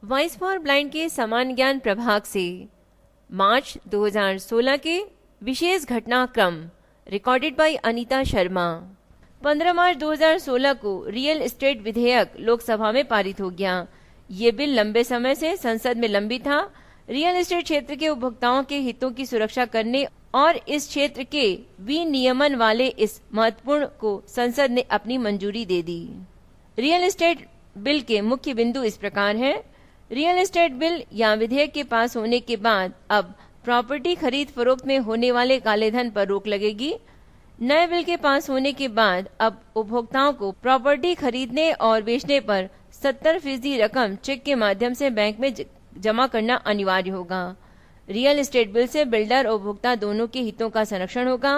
Voice for blind के समान ज्ञान प्रभाग से मार्च 2016 के विशेष घटनाक्रम रिकॉर्डेड बाय अनीता शर्मा। 15 मार्च 2016 को रियल एस्टेट विधेयक लोकसभा में पारित हो गया। ये बिल लंबे समय से संसद में लंबित था। रियल एस्टेट क्षेत्र के उपभोक्ताओं के हितों की सुरक्षा करने और इस क्षेत्र के विनियमन वाले इस महत्वपूर्ण को संसद ने अपनी मंजूरी दे दी। रियल एस्टेट बिल के मुख्य बिंदु इस प्रकार हैं। रियल एस्टेट बिल या विधेयक के पास होने के बाद अब प्रॉपर्टी खरीद फरोख्त में होने वाले काले धन पर रोक लगेगी। नए बिल के पास होने के बाद अब उपभोक्ताओं को प्रॉपर्टी खरीदने और बेचने पर 70% रकम चेक के माध्यम से बैंक में जमा करना अनिवार्य होगा। रियल एस्टेट बिल से बिल्डर और उपभोक्ता दोनों के हितों का संरक्षण होगा।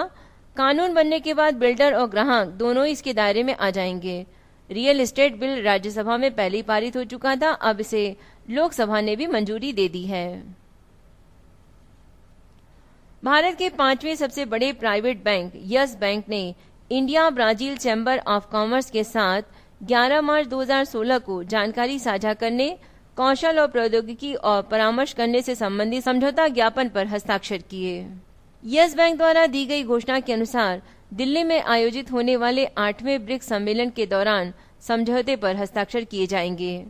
कानून बनने के बाद बिल्डर और ग्राहक दोनों इसके दायरे में आ जाएंगे। रियल एस्टेट बिल राज्यसभा में पहले ही पारित हो चुका था, अब इसे लोकसभा ने भी मंजूरी दे दी है। भारत के 5वें सबसे बड़े प्राइवेट बैंक यस बैंक ने India Brazil chamber of commerce के साथ 11 मार्च 2016 को जानकारी साझा करने, कौशल और प्रौद्योगिकी और परामर्श करने से संबंधित समझौता ज्ञापन पर हस्ताक्षर किए। यस बैंक द्वारा दी गई घोषणा के अनुसार दिल्ली में आयोजित होने वाले 8वें ब्रिक्स सम्मेलन के दौरान समझौते पर हस्ताक्षर किए जाएंगे।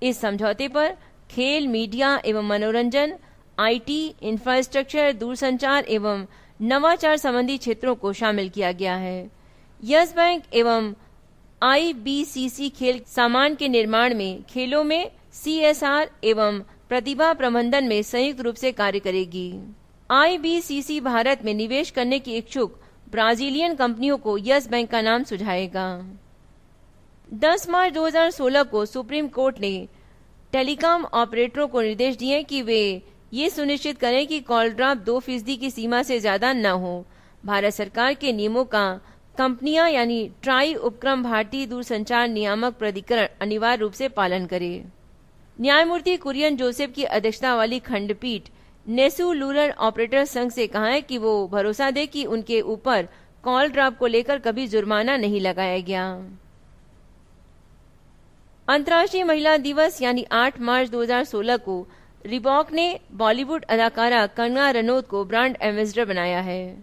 इस समझौते पर खेल, मीडिया एवं मनोरंजन, आईटी, इंफ्रास्ट्रक्चर, दूरसंचार एवं नवाचार संबंधी क्षेत्रों को शामिल किया गया है। यस बैंक एवं आईबीसीसी खेल सामान के निर्माण में, खेलों में, सीएसआर एवं प्रतिभा प्रबंधन में संयुक्त रूप से कार्य करेगी। आईबीसीसी भारत में निवेश करने की इच्छुक ब्राजीलियन कंपनियों को यस बैंक का नाम सुझाएगा। 10 मार्च 2016 को सुप्रीम कोर्ट ने टेलीकॉम ऑपरेटरों को निर्देश दिए कि वे ये सुनिश्चित करें कि कॉल ड्रॉप 2% की सीमा से ज्यादा न हो। भारत सरकार के नियमों का कंपनियां यानी ट्राई उपक्रम भारतीय दूरसंचार नियामक प्राधिकरण अनिवार्य रूप से पालन करे। न्यायमूर्ति कुरियन जोसेफ की अध्यक्षता वाली खंडपीठ ने रूरल ऑपरेटर संघ से कहा है कि वो भरोसा दे कि उनके ऊपर कॉल ड्रॉप को लेकर कभी जुर्माना नहीं लगाया गया। अंतर्राष्ट्रीय महिला दिवस यानी 8 मार्च 2016 को रिबॉक ने बॉलीवुड अदाकारा कंगना रनौत को ब्रांड एम्बेसडर बनाया है।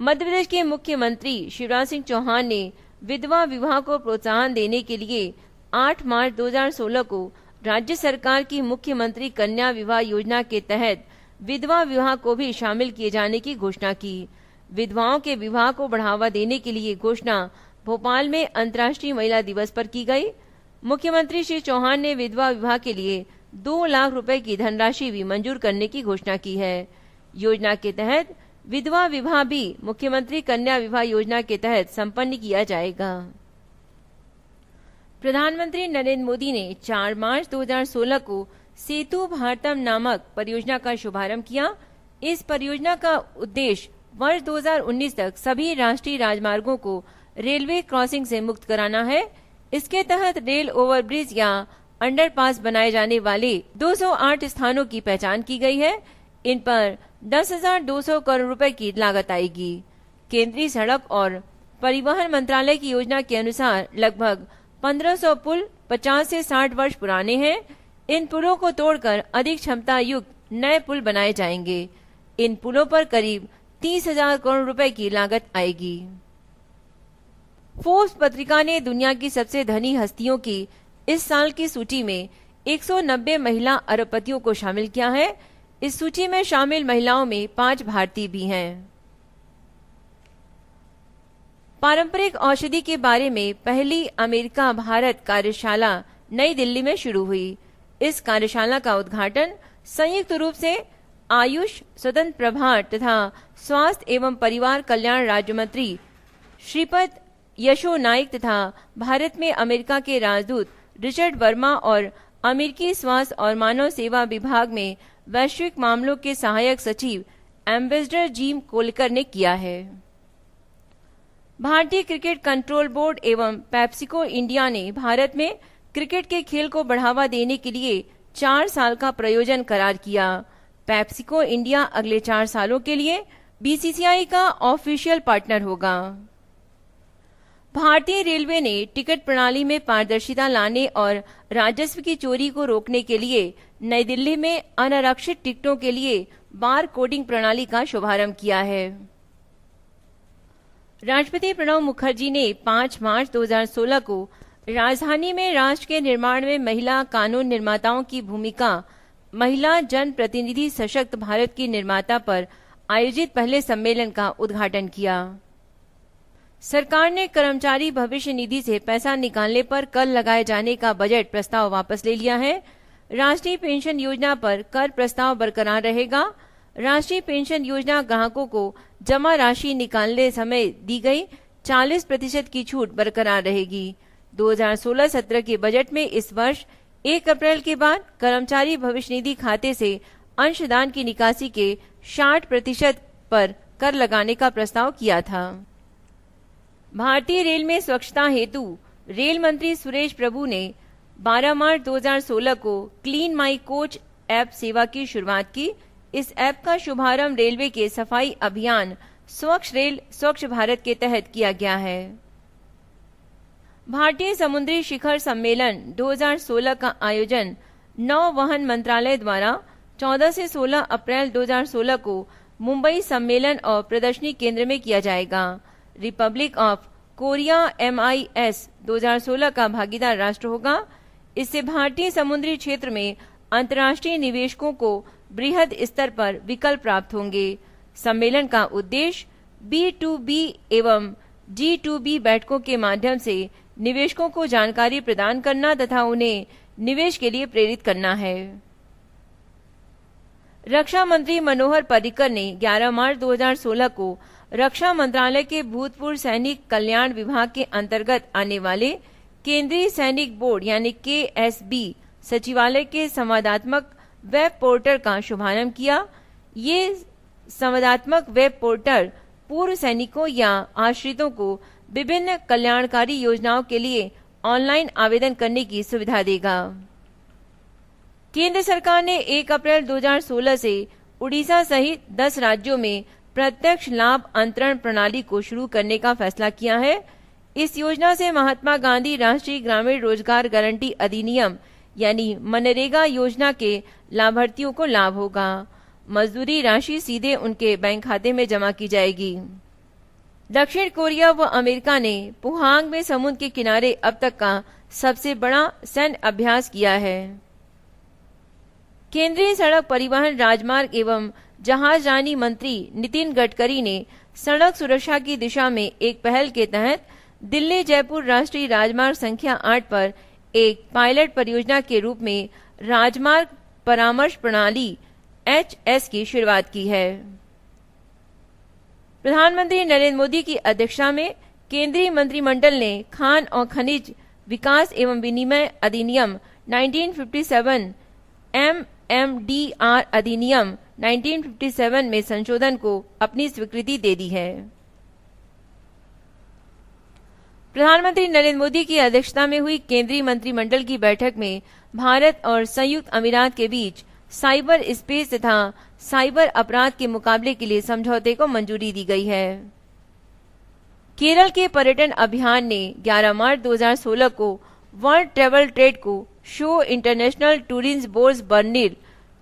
मध्य प्रदेश के मुख्यमंत्री शिवराज सिंह चौहान ने विधवा विवाह को प्रोत्साहन देने के लिए 8 मार्च 2016 को राज्य सरकार की मुख्यमंत्री कन्या विवाह योजना के तहत विधवा विवाह को भी शामिल किए जाने की घोषणा की। विधवाओं के विवाह को बढ़ावा देने के लिए घोषणा भोपाल में अंतर्राष्ट्रीय महिला दिवस पर की गई। मुख्यमंत्री श्री चौहान ने विधवा विवाह के लिए 2 लाख रुपए की धनराशि भी मंजूर करने की घोषणा की है। योजना के तहत विधवा विवाह भी मुख्यमंत्री कन्या विवाह योजना के तहत संपन्न किया जाएगा। प्रधानमंत्री नरेंद्र मोदी ने 4 मार्च 2016 को सेतु भारतम नामक परियोजना का शुभारंभ किया। इस परियोजना का उद्देश्य वर्ष 2019 तक सभी राष्ट्रीय राजमार्गों को रेलवे क्रॉसिंग से मुक्त कराना है। इसके तहत रेल ओवरब्रिज या अंडरपास बनाए जाने वाले 208 स्थानों की पहचान की गई है। इन पर 10,200 करोड़ रुपए की लागत आएगी। केंद्रीय सड़क और परिवहन मंत्रालय की योजना के अनुसार लगभग 1500 पुल 50 से 60 वर्ष पुराने हैं। इन पुलों को तोड़कर अधिक क्षमता युक्त नए पुल बनाए जाएंगे। इन पुलों पर करीब 30,000 करोड़ रुपए की लागत आएगी। फोर्ब्स पत्रिका ने दुनिया की सबसे धनी हस्तियों की इस साल की सूची में 190 महिला अरबपतियों को शामिल किया है। इस सूची में शामिल महिलाओं में 5 भारतीय भी हैं। पारंपरिक औषधि के बारे में पहली अमेरिका भारत कार्यशाला नई दिल्ली में शुरू हुई। इस कार्यशाला का उद्घाटन संयुक्त रूप से आयुष, स्वतंत्र प्रभार तथा स्वास्थ्य एवं परिवार कल्याण राज्य मंत्री श्रीपद यशो नाइक तथा भारत में अमेरिका के राजदूत रिचर्ड वर्मा और अमेरिकी स्वास्थ्य और मानव सेवा विभाग में वैश्विक मामलों के सहायक सचिव एम्बेसडर जिम कोलकर ने किया है। भारतीय क्रिकेट कंट्रोल बोर्ड एवं पेप्सिको इंडिया ने भारत में क्रिकेट के खेल को बढ़ावा देने के लिए 4 साल का प्रयोजन करार किया। पेप्सिको इंडिया अगले 4 सालों के लिए बीसीसीआई का ऑफिशियल पार्टनर होगा। भारतीय रेलवे ने टिकट प्रणाली में पारदर्शिता लाने और राजस्व की चोरी को रोकने के लिए नई दिल्ली में अनारक्षित टिकटों के लिए बार कोडिंग प्रणाली का शुभारंभ किया है। राष्ट्रपति प्रणब मुखर्जी ने 5 मार्च 2016 को राजधानी में राष्ट्र के निर्माण में महिला कानून निर्माताओं की भूमिका, महिला जन प्रतिनिधि सशक्त भारत की निर्माता पर आयोजित पहले सम्मेलन का उद्घाटन किया। सरकार ने कर्मचारी भविष्य निधि से पैसा निकालने पर कर लगाए जाने का बजट प्रस्ताव वापस ले लिया है। राष्ट्रीय पेंशन योजना पर कर प्रस्ताव बरकरार रहेगा। राष्ट्रीय पेंशन योजना ग्राहकों को जमा राशि निकालने समय दी गई 40% की छूट बरकरार रहेगी। 2016-17 के बजट में इस वर्ष 1 अप्रैल के बाद कर्मचारी भविष्य निधि खाते से अंशदान की निकासी के 60% पर कर लगाने का प्रस्ताव किया था। भारतीय रेल में स्वच्छता हेतु रेल मंत्री सुरेश प्रभु ने 12 मार्च 2016 को क्लीन माई कोच ऐप सेवा की शुरुआत की। इस ऐप का शुभारंभ रेलवे के सफाई अभियान स्वच्छ रेल स्वच्छ भारत के तहत किया गया है। भारतीय समुद्री शिखर सम्मेलन 2016 का आयोजन नौवहन मंत्रालय द्वारा 14 से 16 अप्रैल 2016 को मुंबई सम्मेलन और प्रदर्शनी केंद्र में किया जाएगा। रिपब्लिक ऑफ कोरिया MIS 2016 का भागीदार राष्ट्र होगा। इससे भारतीय समुद्री क्षेत्र में अंतर्राष्ट्रीय निवेशकों को बृहद स्तर पर विकल्प प्राप्त होंगे। सम्मेलन का उद्देश्य B2B एवं G2B बैठकों के माध्यम से निवेशकों को जानकारी प्रदान करना तथा उन्हें निवेश के लिए प्रेरित करना है। रक्षा मंत्री मनोहर पर्रिकर ने 11 मार्च 2016 को रक्षा मंत्रालय के भूतपूर्व सैनिक कल्याण विभाग के अंतर्गत आने वाले केंद्रीय सैनिक बोर्ड यानी KSB सचिवालय के संवादात्मक वेब पोर्टल का शुभारंभ किया। ये संवादात्मक वेब पोर्टल पूर्व सैनिकों या आश्रितों को विभिन्न कल्याणकारी योजनाओं के लिए ऑनलाइन आवेदन करने की सुविधा देगा। केंद्र सरकार ने 1 अप्रैल 2016 से उड़ीसा सहित 10 राज्यों में प्रत्यक्ष लाभ अंतरण प्रणाली को शुरू करने का फैसला किया है। इस योजना से महात्मा गांधी राष्ट्रीय ग्रामीण रोजगार गारंटी अधिनियम यानी मनरेगा योजना के लाभार्थियों को लाभ होगा। मजदूरी राशि सीधे उनके बैंक खाते में जमा की जाएगी। दक्षिण कोरिया व अमेरिका ने पुहांग में समुद्र के किनारे अब तक का सबसे बड़ा सैन्य अभ्यास किया है। केंद्रीय सड़क परिवहन राजमार्ग एवं जहाजरानी मंत्री नितिन गडकरी ने सड़क सुरक्षा की दिशा में एक पहल के तहत दिल्ली जयपुर राष्ट्रीय राजमार्ग संख्या 8 पर एक पायलट परियोजना के रूप में राजमार्ग परामर्श प्रणाली HS की शुरुआत की है। प्रधानमंत्री नरेंद्र मोदी की अध्यक्षता में केंद्रीय मंत्रिमंडल ने खान और खनिज विकास एवं विनिमय अधिनियम 1957 MMDR अधिनियम 1957 में संशोधन को अपनी स्वीकृति दे दी है। प्रधानमंत्री नरेंद्र मोदी की अध्यक्षता में हुई केंद्रीय मंत्रिमंडल की बैठक में भारत और संयुक्त अमीरात के बीच साइबर स्पेस तथा साइबर अपराध के मुकाबले के लिए समझौते को मंजूरी दी गई है। केरल के पर्यटन अभियान ने 11 मार्च 2016 को वर्ल्ड ट्रेवल ट्रेड को शो इंटरनेशनल टूरिज्म बोर्स बर्निल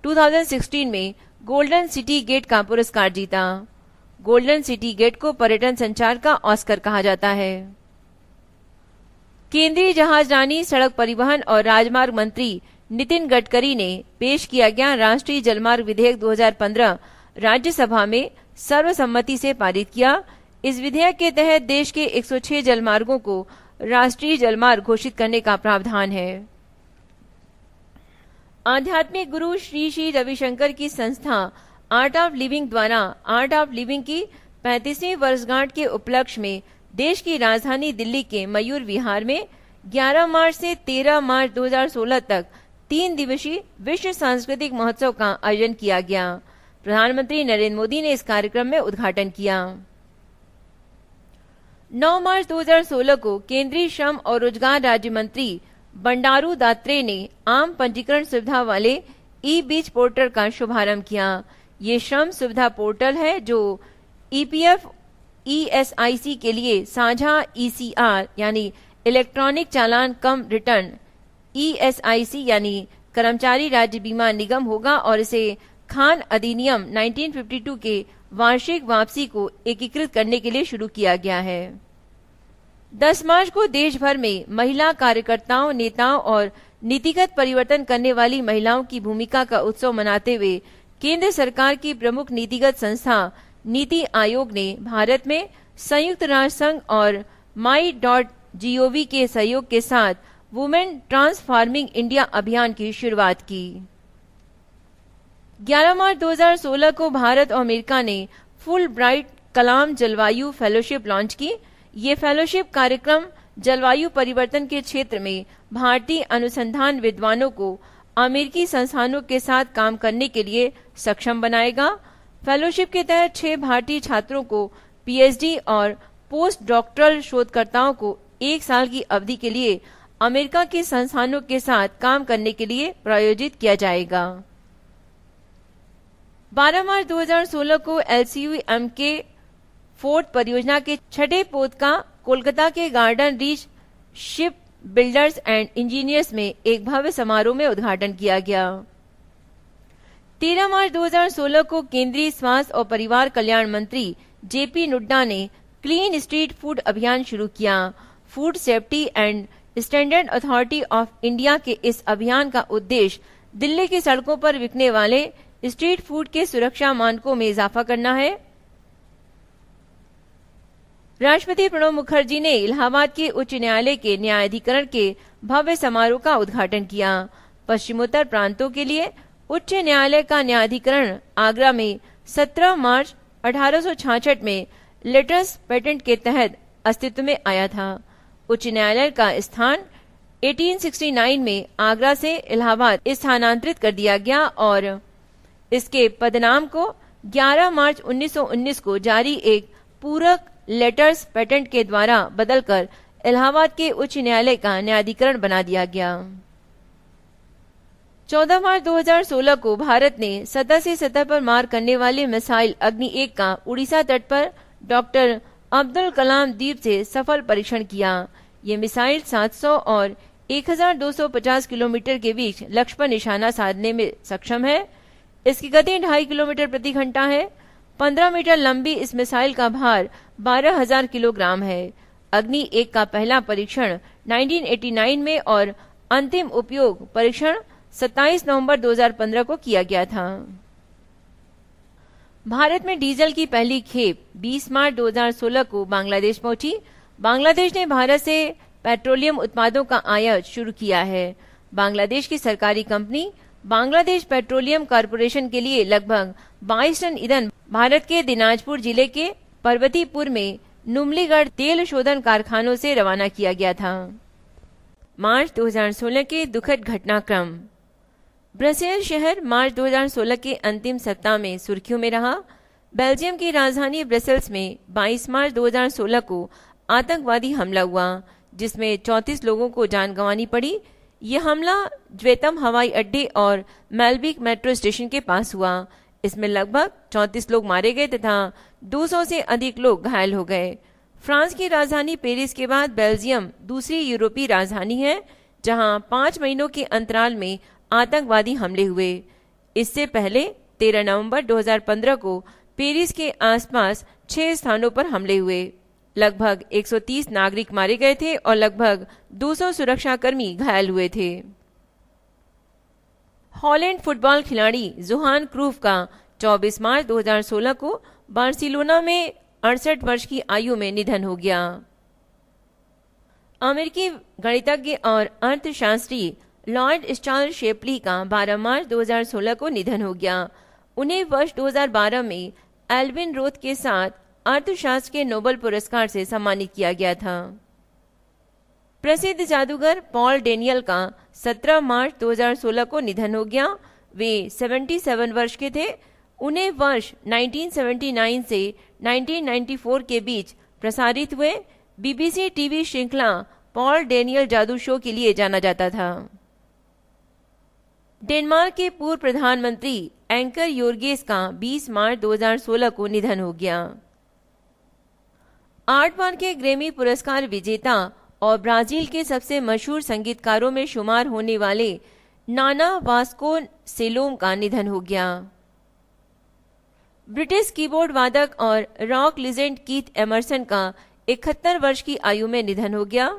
2016 में गोल्डन सिटी गेट का पुरस्कार जीता। गोल्डन सिटी गेट को पर्यटन संचार का ऑस्कर कहा जाता है। केंद्रीय जहाजरानी सड़क परिवहन और राजमार्ग मंत्री नितिन गडकरी ने पेश किया गया राष्ट्रीय जलमार्ग विधेयक 2015 राज्यसभा में सर्वसम्मति से पारित किया। इस विधेयक के तहत देश के 106 जलमार्गों को राष्ट्रीय जलमार्ग घोषित करने का प्रावधान है। आध्यात्मिक गुरु श्री श्री रविशंकर की संस्था आर्ट ऑफ लिविंग द्वारा आर्ट ऑफ लिविंग की 35वीं वर्षगांठ के उपलक्ष्य में देश की राजधानी दिल्ली के मयूर विहार में 11 मार्च से 13 मार्च 2016 तक 3 दिवसीय विश्व सांस्कृतिक महोत्सव का आयोजन किया गया। प्रधानमंत्री नरेंद्र मोदी ने इस कार्यक्रम में उद्घाटन किया। 9 मार्च 2016 को केंद्रीय श्रम और रोजगार राज्य मंत्री बंडारू दात्रे ने आम पंजीकरण सुविधा वाले ई-बीच पोर्टल का शुभारंभ किया। ये श्रम सुविधा पोर्टल है जो EPF ESIC के लिए साझा ECR यानी इलेक्ट्रॉनिक चालान कम रिटर्न ESIC यानी कर्मचारी राज्य बीमा निगम होगा और इसे खान अधिनियम 1952 के वार्षिक वापसी को एकीकृत करने के लिए शुरू किया गया है। 10 मार्च को देश भर में महिला कार्यकर्ताओं, नेताओं और नीतिगत परिवर्तन करने वाली महिलाओं की भूमिका का उत्सव मनाते हुए केंद्र सरकार की प्रमुख नीतिगत संस्था नीति आयोग ने भारत में संयुक्त राष्ट्र संघ और my.gov के सहयोग के साथ वुमेन ट्रांसफॉर्मिंग इंडिया अभियान की शुरुआत की। 11 मार्च 2016 को भारत और अमेरिका ने फुल ब्राइट कलाम जलवायु फेलोशिप लॉन्च की। ये फेलोशिप कार्यक्रम जलवायु परिवर्तन के क्षेत्र में भारतीय अनुसंधान विद्वानों को अमेरिकी संस्थानों के साथ काम करने के लिए सक्षम बनाएगा। फेलोशिप के तहत 6 भारतीय छात्रों को PhD और पोस्ट डॉक्टरल शोधकर्ताओं को 1 साल की अवधि के लिए अमेरिका के संस्थानों के साथ काम करने के लिए प्रायोजित किया जाएगा। 12 मार्च 2016 को LCUM के फोर्थ परियोजना के 6ठे पोत का कोलकाता के garden reach ship builders and engineers में एक भव्य समारोह में उद्घाटन किया गया। 13 मार्च 2016 को केंद्रीय स्वास्थ्य और परिवार कल्याण मंत्री JP नड्डा ने क्लीन स्ट्रीट फूड अभियान शुरू किया। Food safety and standard authority of India के इस अभियान का उद्देश्य दिल्ली की सड़कों पर बिकने वाले स्ट्रीट फूड के सुरक्षा मानकों में इजाफा करना है। राष्ट्रपति प्रणब मुखर्जी ने इलाहाबाद के उच्च न्यायालय के न्यायाधिकरण के भव्य समारोह का उद्घाटन किया। पश्चिमोत्तर प्रांतों के लिए उच्च न्यायालय का न्यायाधिकरण आगरा में 17 मार्च 1866 में लेटर्स पेटेंट के तहत अस्तित्व में आया था। उच्च न्यायालय का स्थान 1869 में आगरा से इलाहाबाद स्थानांतरित कर दिया गया और इसके पदनाम को 11 मार्च 1919 को जारी एक पूरक लेटर्स पेटेंट के द्वारा बदलकर इलाहाबाद के उच्च न्यायालय का न्यायाधिकरण बना दिया गया। 14 मार्च 2016 को भारत ने सतह से सतह पर मार करने वाली मिसाइल अग्नि 1 का उड़ीसा तट पर डॉक्टर अब्दुल कलाम द्वीप से सफल परीक्षण किया। ये मिसाइल 700 और 1250 किलोमीटर के बीच लक्ष्य पर निशाना साधने में सक्षम है। इसकी गति 2.5 किलोमीटर प्रति घंटा है। 15 मीटर लंबी इस मिसाइल का भार 12,000 किलोग्राम है। अग्नि 1 का पहला परीक्षण 1989 में और अंतिम उपयोग परीक्षण 27 नवंबर 2015 को किया गया था। भारत में डीजल की पहली खेप 20 मार्च 2016 को बांग्लादेश पहुंची। बांग्लादेश ने भारत से पेट्रोलियम उत्पादों का आयात शुरू किया है। बांग्लादेश की सरकारी कंपनी बांग्लादेश पेट्रोलियम कॉरपोरेशन के लिए लगभग 22 टन ईंधन भारत के दिनाजपुर जिले के पर्वतीपुर में नुमलीगढ़ तेल शोधन कारखानों से रवाना किया गया था। मार्च 2016 के दुखद घटनाक्रम। ब्रसेल शहर मार्च 2016 के अंतिम सप्ताह में सुर्खियों में रहा। बेल्जियम की राजधानी ब्रसेल्स में 22 मार्च 2016 को आतंकवादी हमला हुआ, जिसमें 34 लोगों को जान गंवानी पड़ी। यह हमला ज्वेतम हवाई अड्डे और मेलबिक मेट्रो स्टेशन के पास हुआ। इसमें लगभग 34 लोग मारे गए तथा 200 से अधिक लोग घायल हो गए। फ्रांस की राजधानी पेरिस के बाद बेल्जियम दूसरी यूरोपीय राजधानी है जहां 5 महीनों के अंतराल में आतंकवादी हमले हुए। इससे पहले 13 नवंबर 2015 को पेरिस के आसपास 6 स्थानों पर हमले हुए। लगभग 130 नागरिक मारे गए थे और लगभग 200 सुरक्षाकर्मी घायल हुए थे। हॉलैंड फुटबॉल खिलाड़ी जोहान क्रूफ का 24 मार्च 2016 को बार्सिलोना में 68 वर्ष की आयु में निधन हो गया। अमेरिकी गणितज्ञ और अर्थशास्त्री लॉयड स्टार शेपली का 12 मार्च 2016 को निधन हो गया। उन्हें वर्ष 2012 में एल्विन रोथ के साथ अर्थशास्त्र के नोबेल पुरस्कार से सम्मानित किया गया था। प्रसिद्ध जादूगर पॉल डेनियल का 17 मार्च 2016 को निधन हो गया। वे 77 वर्ष के थे। उन्हें वर्ष 1979 से 1994 के बीच प्रसारित हुए बीबीसी टीवी श्रृंखला पॉल डेनियल जादू शो के लिए जाना जाता था। डेनमार्क के पूर्व प्रधानमंत्री एंकर योर्गेस का 20 मार्च 2016 को निधन हो गया। 8 बार के ग्रैमी पुरस्कार विजेता और ब्राजील के सबसे मशहूर संगीतकारों में शुमार होने वाले नाना वास्कोसेलोम का निधन हो गया। ब्रिटिश कीबोर्ड वादक और रॉक लीजेंड कीथ एमरसन का 71 वर्ष की आयु में निधन हो गया।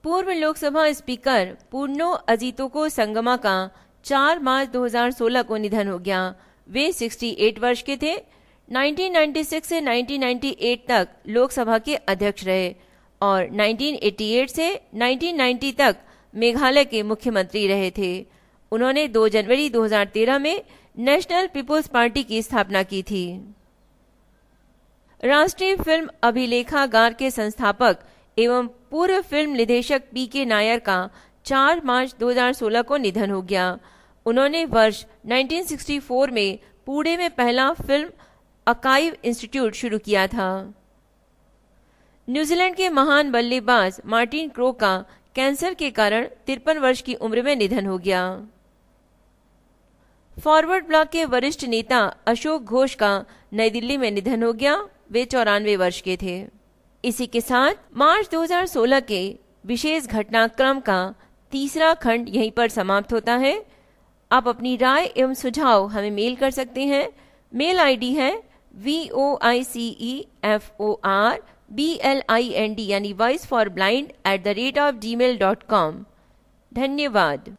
पूर्व लोकसभा स्पीकर पूर्णो अजीतोको संगमा का 4 मार्च 2016 को निधन हो गया। वे 68 वर्ष के थे। 1996 से 1998 तक लोकसभा के अध्यक्ष रहे और 1988 से 1990 तक मेघालय के मुख्यमंत्री रहे थे। उन्होंने 2 जनवरी 2013 में नेशनल पीपुल्स पार्टी की स्थापना की थी। राष्ट्रीय फिल्म अभिलेखागार के संस्थापक एवं पूर्व फिल्म निर्देशक पी.के. नायर का 4 मार्च 2016 को निधन हो गया। उन्होंने वर्ष 1964 में पुणे में पहला फिल्म आर्काइव इंस्टीट्यूट शुरू किया था। न्यूजीलैंड के महान बल्लेबाज मार्टिन क्रो का कैंसर के कारण 53 वर्ष की उम्र में निधन हो गया। फॉरवर्ड ब्लॉक के वरिष्ठ नेता अशोक घोष का नई दिल्ली में निधन हो गया। वे 94 वर्ष के थे। इसी के साथ मार्च 2016 के विशेष घटनाक्रम का तीसरा खंड यहीं पर समाप्त होता है। आप अपनी राय एवं सुझाव हमें मेल कर सकते हैं। मेल आईडी है voiceforblind यानी वॉइस फॉर ब्लाइंड @gmail.com। धन्यवाद।